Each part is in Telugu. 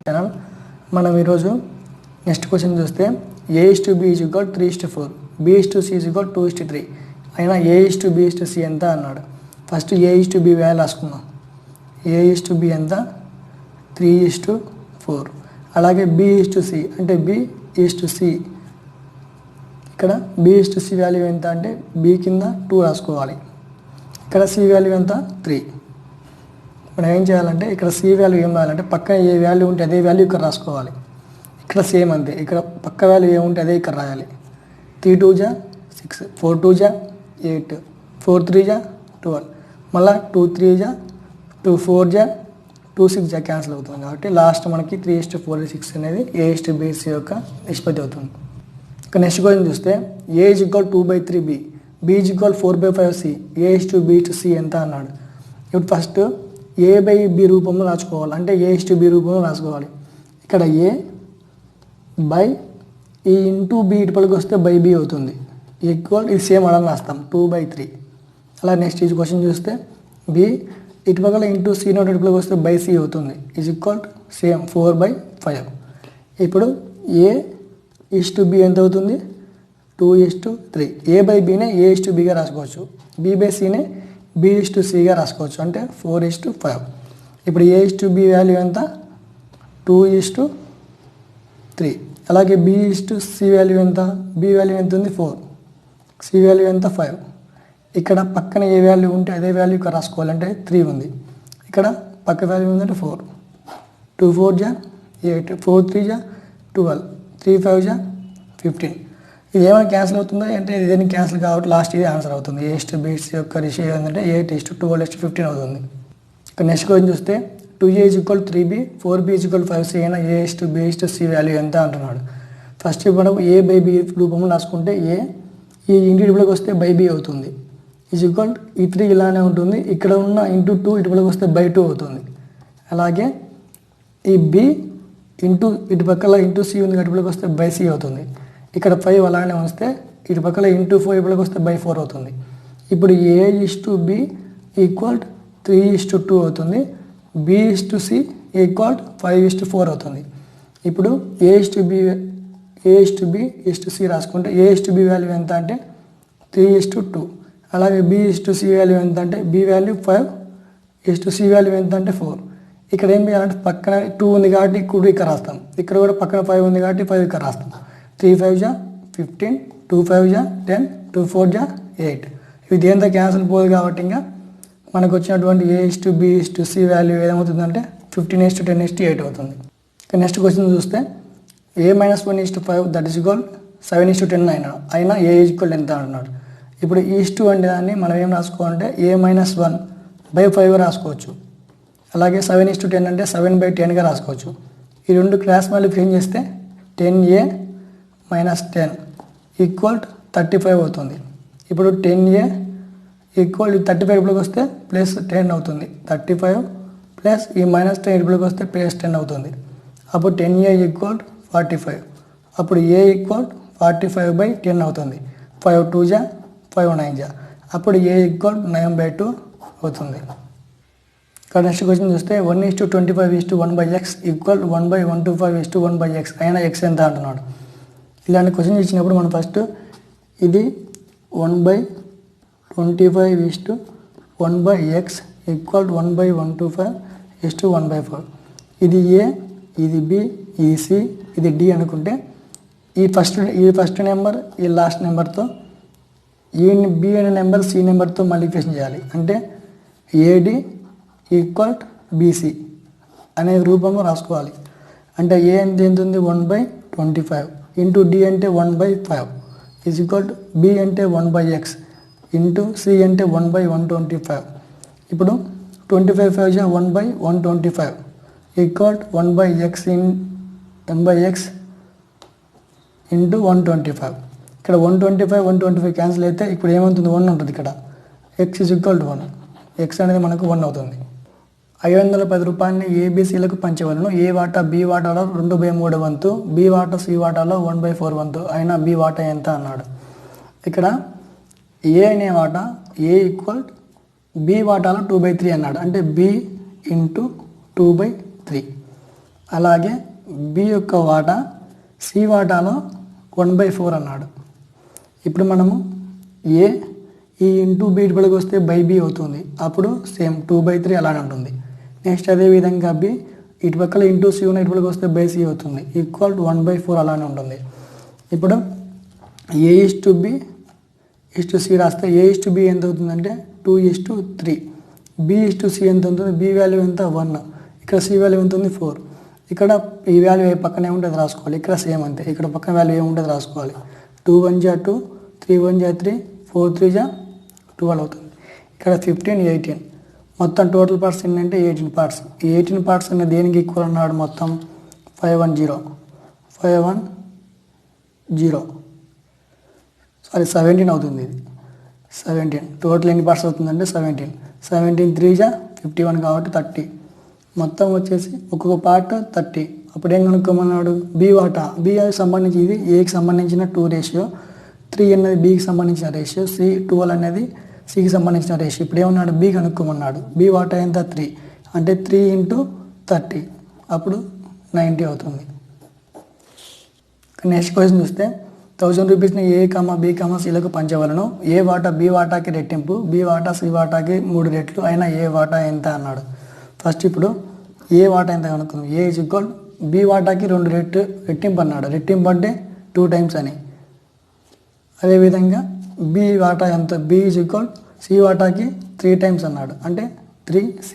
ఛానల్. మనం ఈరోజు నెక్స్ట్ క్వశ్చన్ చూస్తే A/B = 3:4, B/C = 2:3 అయినా A/B/C ఎంత అన్నాడు. First A/B value రాసుకుందాం. A/B ఎంత 3:4. అలాగే B/C అంటే B/C ఇక్కడ B/C వాల్యూ ఎంత అంటే B కింద 2 రాసుకోవాలి. ఇక్కడ C వాల్యూ ఎంత 3. మనం ఏం చేయాలంటే ఇక్కడ C వాల్యూ ఏం రాయాలంటే పక్కన ఏ వాల్యూ ఉంటే అదే వాల్యూ ఇక్కడ రాసుకోవాలి. ఇక్కడ సేమ్ అంతే, ఇక్కడ పక్క వాల్యూ ఏముంటే అదే ఇక్కడ రాయాలి. 3 2 జా 6, 4 2 జా 8, 4 3 జా 12, మళ్ళీ 2 3 జా 2, 4 జా 2, 6 జా క్యాన్సిల్ అవుతుంది. కాబట్టి లాస్ట్ మనకి 3:4:6 అనేది A/B/C యొక్క నిష్పత్తి అవుతుంది. ఇక నెక్స్ట్ క్వశ్చన్ చూస్తే A = 2/3B, B = 4/5C, A/B/C ఎంత అన్నాడు. ఇప్పుడు ఫస్ట్ A/B రూపంలో రాసుకోవాలి. అంటే A/B రూపంలో రాసుకోవాలి. ఇక్కడ A బై ఈ ఇంటూ B ఇటుపలికి వస్తే బై B అవుతుంది. ఈక్వల్ ఇది సేమ్ అలా రాస్తాం 2/3. అలా నెక్స్ట్ ఈ క్వశ్చన్ చూస్తే B ఇటుపక్కల ఇంటూ C నోట్ ఇటుపలికి వస్తే బై C అవుతుంది. Is equal same 4/5. ఇప్పుడు A/B ఎంత అవుతుంది 2:3. A/Bనే A/Bగా రాసుకోవచ్చు, B/Cనే B/Cగా రాసుకోవచ్చు, అంటే 4:5. ఇప్పుడు A/B వాల్యూ ఎంత 2:3. అలాగే B/C వాల్యూ ఎంత, B వాల్యూ ఎంత ఉంది 4, C వాల్యూ ఎంత 5. ఇక్కడ పక్కన ఏ వాల్యూ ఉంటే అదే వాల్యూ ఇక్కడ రాసుకోవాలంటే 3 ఉంది. ఇక్కడ పక్క వాల్యూ ఉందంటే 4, 2 4 జా 8, 4 3 జా 12, 3 5 జా 15. ఇది ఏమైనా క్యాన్సిల్ అవుతుందా అంటే ఇదేమి క్యాన్సిల్ కాబట్టి లాస్ట్ ఇది ఆన్సర్ అవుతుంది. A/B/C యొక్క రేషియో ఏంటంటే 8:12:15 అవుతుంది. ఇక నెక్స్ట్ క్వశ్చన్ చూస్తే 2A = 3B, 4B = 5C అయినా A/B/C వాల్యూ ఎంత అంటున్నాడు. ఫస్ట్ మనం A/B రూపంలో రాసుకుంటే A ఈ ఇంటికి వస్తే బై B అవుతుంది. ఈజ్ ఈక్వల్ ఈ 3 ఇలానే ఉంటుంది. ఇక్కడ ఉన్న ఇంటూ 2 ఇటుపలికి వస్తే బై 2 అవుతుంది. అలాగే ఈ B ఇంటూ ఇటు పక్కల ఇంటూ C ఉంది, ఇటుపలికి వస్తే బై C అవుతుంది. ఇక్కడ 5 అలానే వస్తే ఇటు పక్కల ఇంటూ 4 ఇటుపలికి వస్తే బై 4 అవుతుంది. ఇప్పుడు A/B = 3:2 అవుతుంది. B/C = 5:4 అవుతుంది. ఇప్పుడు A/B/C రాసుకుంటే A/B వాల్యూ ఎంత అంటే 3:2. అలాగే B/C వాల్యూ ఎంత అంటే B వాల్యూ 5, C వాల్యూ ఎంత అంటే 4. ఇక్కడ ఏం చేయాలంటే పక్కన 2 ఉంది కాబట్టి కూడా ఇక్కడ రాస్తాం. ఇక్కడ కూడా పక్కన 5 ఉంది కాబట్టి 5 ఇక్కడ రాస్తాం. 3 5 జా 15, 2 5 జా 10, 2 4 జా 8. ఇది దేంతో క్యాన్సిల్ పోదు కాబట్టి ఇంకా మనకు వచ్చినటువంటి A/B/C వాల్యూ ఏమవుతుందంటే 15:10:8 అవుతుంది. నెక్స్ట్ క్వశ్చన్ చూస్తే A-1:5 దట్ ఈస్ ఈక్వల్ 7:10 అయినా A ఈక్వల్ ఎంత అంటున్నాడు. ఇప్పుడు ఈస్టు అంటే దాన్ని మనం ఏం రాసుకోవాలంటే A-1/5 రాసుకోవచ్చు. అలాగే 7:10 అంటే 7/10గా రాసుకోవచ్చు. ఈ రెండు క్రాస్ మల్టిప్లికేషన్ చేస్తే 10A - 10 = 35 అవుతుంది. ఇప్పుడు 10A ఈక్వల్ ఈ 35 ఇప్పటికి వస్తే ప్లస్ 10 అవుతుంది. 35 ప్లస్ ఈ -10 ఇప్పటికి వస్తే ప్లస్ 10 అవుతుంది. అప్పుడు 10A = 45. అప్పుడు A = 45/10 అవుతుంది. 5 2 జా 5 9 జా అప్పుడు A = 9/2 అవుతుంది. ఇక్కడ నెక్స్ట్ క్వశ్చన్ చూస్తే 1:25:1/x = 1/125:1/x అయినా x ఎంత అంటున్నాడు. ఇలాంటి క్వశ్చన్ ఇచ్చినప్పుడు మనం ఫస్ట్ ఇది 1/25:1/x = 1/125:1/4. ఇది A, ఇది B, ఇది C, ఇది D అనుకుంటే ఈ ఫస్ట్ నెంబర్ ఈ లాస్ట్ నెంబర్తో ఈ B అనే నెంబర్ C నెంబర్తో మల్టిప్లికేషన్ చేయాలి. అంటే AD = BC అనే రూపంలో రాసుకోవాలి. అంటే A అంటే ఎంత ఉంది 1/25 ఇంటూ D అంటే 1/5 ఈజ్ ఈక్వల్ B అంటే 1/x ఇంటూ C అంటే 1/125. ఇప్పుడు 25 5 జా 1/125 ఈక్వల్ 1/x ఇంటూ 125. ఇక్కడ 125 క్యాన్సిల్ అయితే ఇప్పుడు ఏమవుతుంది 1 ఉంటుంది. ఇక్కడ x = 1, x అనేది మనకు 1 అవుతుంది. 510 రూపాయలని ABCలకు పంచవలను. A వాటా B వాటాలో 2/3 వంతు, B వాటా C వాటాలో 1/4 వంతు అయినా B వాటా ఎంత అన్నాడు. ఇక్కడ A అనే వాటా A = B వాటాలో 2/3 అన్నాడు. అంటే B × 2/3. అలాగే బి యొక్క వాటా సి వాటాలో 1/4 అన్నాడు. ఇప్పుడు మనము ఏ ఈ ఇంటూ బి ఇటుపడికి వస్తే బై బి అవుతుంది, అప్పుడు సేమ్ 2/3 అలానే ఉంటుంది. నెక్స్ట్ అదేవిధంగా బి ఇటుపక్కల ఇంటూ సి ఉన్న ఇటుపడికి వస్తే బై సి అవుతుంది, ఈక్వల్ టు 1/4 అలానే ఉంటుంది. ఇప్పుడు A/B సి రాస్తే A/B ఎంత అవుతుందంటే 2:3, B/C ఎంత ఉంటుంది, బి వాల్యూ ఎంత 1, ఇక్కడ సి వాల్యూ ఎంత ఉంది 4. ఇక్కడ ఈ వాల్యూ ఏ పక్కనే ఉంటే అది రాసుకోవాలి, ఇక్కడ సేమ్ అంతే, ఇక్కడ పక్కన వాల్యూ ఏముంటే అది రాసుకోవాలి. 2 1 జా 2, 3 1 జా 3, 4 3 జా 12 అవుతుంది. ఇక్కడ 15 18 మొత్తం టోటల్ పార్ట్స్ ఏంటంటే 18 పార్ట్స్. ఈ 18 పార్ట్స్ అనేది దేనికి ఈక్వల్ అన్నాడు, మొత్తం 510 సారీ 17 అవుతుంది. ఇది 17 టోటల్ ఎన్ని పార్ట్స్ అవుతుందంటే 17 3 జా 51 కాబట్టి 30. మొత్తం వచ్చేసి ఒక్కొక్క పార్ట్ 30. అప్పుడు ఏం కనుక్కోమన్నాడు, బి వాటా, బి సంబంధించి ఇది ఏకి సంబంధించిన 2 రేషియో, 3 అనేది బికి సంబంధించిన రేషియో, 12 అనేది సికి సంబంధించిన రేషియో. ఇప్పుడు ఏమన్నాడు, బి కనుక్కోమన్నాడు. బి వాటా ఎంత 3 అంటే 3 × 30 అప్పుడు 90 అవుతుంది. నెక్స్ట్ క్వశ్చన్ చూస్తే 1000 రూపీస్ని ఏ బి సిలకు పంచవలను. ఏ వాటా బి వాటాకి రెట్టింపు, బి వాటా సి వాటాకి 3 రెట్లు అయినా ఏ వాటా ఎంత అన్నాడు. ఫస్ట్ ఇప్పుడు ఏ వాటా ఎంత కనుక్కుందాం. ఏ ఈజ్ ఈక్వల్ బి వాటాకి 2 రెట్టింపు అన్నాడు. రెట్టింపు అంటే 2 టైమ్స్ అని. అదేవిధంగా బి వాటా ఎంత, బి ఈజ్ ఈక్వల్ సి వాటాకి 3 టైమ్స్ అన్నాడు, అంటే 3C.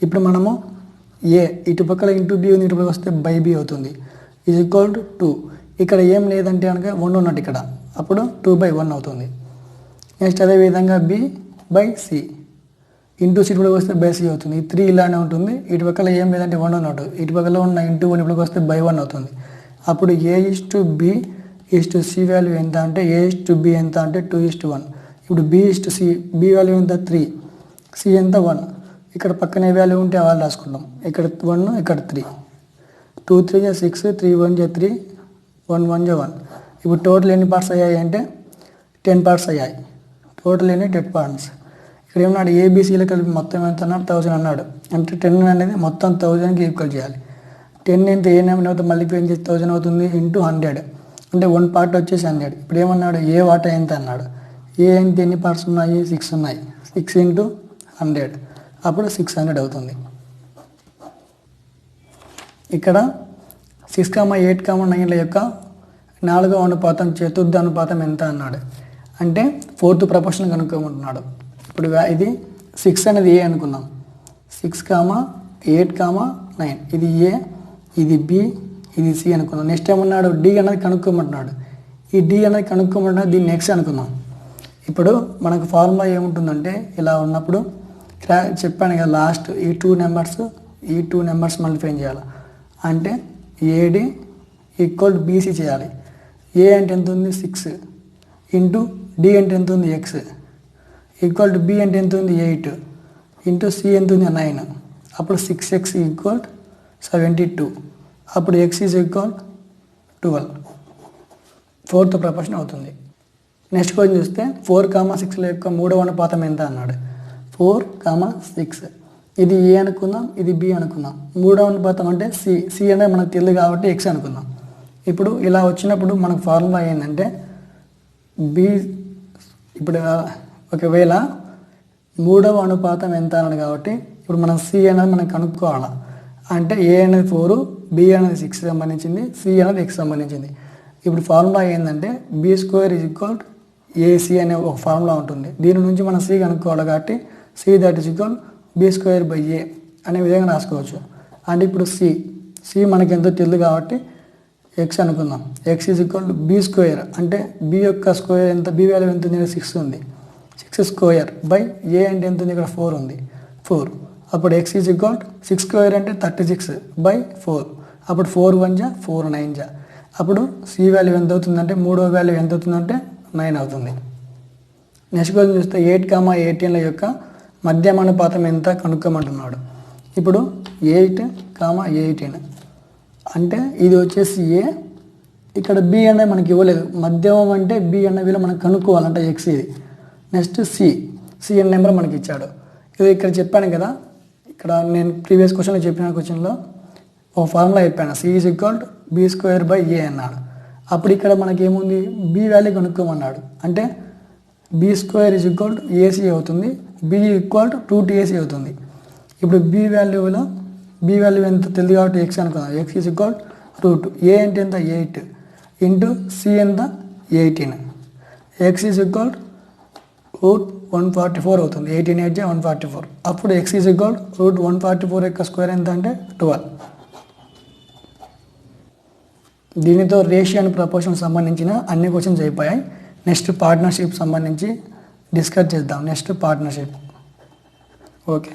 ఇప్పుడు మనము ఏ ఇటుపక్కల ఇంటూ బి ఉంది, ఇటుపక్కల వస్తే బై బి అవుతుంది, ఈజ్ ఈక్వల్ టు 2. ఇక్కడ ఏం లేదంటే కనుక 1 ఉన్నట్టు ఇక్కడ, అప్పుడు 2/1 అవుతుంది. నెక్స్ట్ అదేవిధంగా B/C ఇంటూ సి ఇటుపక్కల వస్తే బై సి అవుతుంది. ఈ 3 ఇలానే ఉంటుంది. ఇటుపక్కల ఏం లేదంటే 1 ఉన్నట్టు, ఇటుపక్కల ఉన్న ఇంటూ 1 ఇటుపక్కల వస్తే బై 1 అవుతుంది. అప్పుడు A/B/C వాల్యూ ఎంత అంటే A/B ఎంత అంటే 2:1. ఇప్పుడు B/C బి వాల్యూ ఎంత 3, సి ఎంత 1. ఇక్కడ పక్కన ఏ వాల్యూ ఉంటే ఆ వాల్యూ రాసుకుంటాం. ఇక్కడ 1 ఇక్కడ 3, 2 3 జా 6, 3 1 జా 3, 1 1 జా 1. ఇప్పుడు టోటల్ ఎన్ని పార్ట్స్ అయ్యాయి అంటే 10 పార్ట్స్ అయ్యాయి. టోటల్ ఎన్ని 10 పార్ట్స్. ఇక్కడ ఏమన్నాడు, ఏబిసిలో కలిపి మొత్తం ఎంత అన్నాడు 1000 అన్నాడు. అంటే 10 అనేది మొత్తం 1000కి ఈక్వల్ చేయాలి. 10 ఎంత ఏ నెంబర్ అవుతుంది మల్టిప్లై చేసి 1000 అవుతుంది ఇంటూ 100, అంటే 1 పార్ట్ వచ్చేసి 100. ఇప్పుడు ఏమన్నాడు, ఏ వాటా ఎంత అన్నాడు. ఏ అంటే ఎన్ని పార్ట్స్ ఉన్నాయి, 6 ఉన్నాయి, 6 × 100 అప్పుడు 600 అవుతుంది. ఇక్కడ 6, 8, 9ల యొక్క 4వ అనుపాతం చతుర్థ అనుపాతం ఎంత అన్నాడు. అంటే 4th ప్రపోర్షన్ కనుక్కోమంటున్నాడు. ఇప్పుడు ఇది 6 అనేది ఏ అనుకున్నాం, 6, 8, 9 ఇది ఏ, ఇది బి, ఇది సి అనుకున్నాం. నెక్స్ట్ ఏమన్నాడు, డి అనేది కనుక్కోమంటున్నాడు. ఈ డి అనేది కనుక్కోమంటున్నాడు, దీన్ని నెక్స్ట్ అనుకుందాం. ఇప్పుడు మనకు ఫార్ములా ఏముంటుందంటే ఇలా ఉన్నప్పుడు చెప్పాను కదా, లాస్ట్ ఈ 2 నెంబర్స్ మల్టిప్లై చేయాలి. అంటే ఏడి ఈక్వల్ బీసీ చేయాలి. ఏ అంటే ఎంత ఉంది 6 ఇంటూ డి అంటే ఎంత ఉంది ఎక్స్ ఈక్వల్ టు బి అంటే ఎంత ఉంది 8 ఇంటూ సి ఎంత ఉంది 9. అప్పుడు 6x ఈక్వల్ 72. అప్పుడు x is equal 12. 4th proportion అవుతుంది. నెక్స్ట్ క్వశ్చన్ చూస్తే 4, 6ల యొక్క 3వ అనుపాతం ఎంత అన్నాడు. 4, 6 ఇది ఏ అనుకుందాం, ఇది బి అనుకుందాం. 3వ అనుపాతం అంటే సి అనేది మనకు తెలియదు కాబట్టి ఎక్స్ అనుకుందాం. ఇప్పుడు ఇలా వచ్చినప్పుడు మనకు ఫార్ములా ఏంటంటే బి, ఇప్పుడు ఒకవేళ 3వ అనుపాతం ఎంత అన్నాడు కాబట్టి ఇప్పుడు మనం సి అనేది మనం కనుక్కోవాలి. అంటే ఏ అనేది 4, బి అనేది 6 సంబంధించింది, సి అనేది ఎక్స్ సంబంధించింది. ఇప్పుడు ఫార్ములా ఏంటంటే B² = AC అనే ఒక ఫార్ములా ఉంటుంది. దీని నుంచి మనం సి కనుక్కోవాలి కాబట్టి see that is equal B²/A అనే విధంగా రాసుకోవచ్చు. అంటే ఇప్పుడు సి మనకి ఎంతో తెలియదు కాబట్టి ఎక్స్ అనుకుందాం. X is equal to B² అంటే బి యొక్క స్క్వేర్ ఎంత, బి వాల్యూ ఎంత ఉంది, 6 ఉంది. 6² అంటే ఎంత ఉంది, ఇక్కడ 4 ఉంది, 4. అప్పుడు ఎక్స్ ఈజ్ ఈక్వల్ 6² అంటే 36/4. అప్పుడు 4 1 జా 4 9 జా. అప్పుడు సి వాల్యూ ఎంత అవుతుందంటే 3వ వాల్యూ ఎంత అవుతుందంటే 9 అవుతుంది. నెక్స్ట్ క్వశ్చన్ చూస్తే 8, 18ల యొక్క మధ్యమ అనుపాతం ఎంత కనుక్కోమంటున్నాడు. ఇప్పుడు 8, 18 అంటే ఇది వచ్చేసి ఏ, ఇక్కడ బి అనేది మనకి ఇవ్వలేదు. మధ్యమం అంటే బి అన్న వీళ్ళు మనకు కనుక్కోవాలంటే ఎక్స్ ఇది. నెక్స్ట్ సి అనే నెంబర్ మనకి ఇచ్చాడు. ఇది ఇక్కడ చెప్పాను కదా, ఇక్కడ నేను ప్రీవియస్ క్వశ్చన్లో చెప్పిన క్వశ్చన్లో ఓ ఫార్ములా చెప్పాను, C is equal to B square by A అన్నాడు. అప్పుడు ఇక్కడ మనకేముంది, బీ వాల్యూ కనుక్కోమన్నాడు. అంటే B square is equal to AC అవుతుంది, బీ ఈక్వల్ టు 2TAC అవుతుంది. ఇప్పుడు బీ వాల్యూ ఎంత తెలియదు కాబట్టి ఎక్స్ అనుకుందాం. ఎక్స్ ఈజ్ ఈక్వల్ రూట్ ఏ అంటే ఎంత 8 ఇంటూ సి ఎంత 18. ఎక్స్ ఈజ్ ఈక్వల్ రూట్ 144 అవుతుంది. 18 8 144. అప్పుడు ఎక్స్ ఈజ్ ఈక్వల్ రూట్ 144 యొక్క స్క్వేర్ ఎంత అంటే 12. దీనితో రేషియో అండ్ ప్రపోర్షన్ సంబంధించిన అన్ని క్వశ్చన్స్ అయిపోయాయి. నెక్స్ట్ పార్ట్నర్షిప్ సంబంధించి డిస్కస్ చేద్దాం. Next partnership. ఓకే.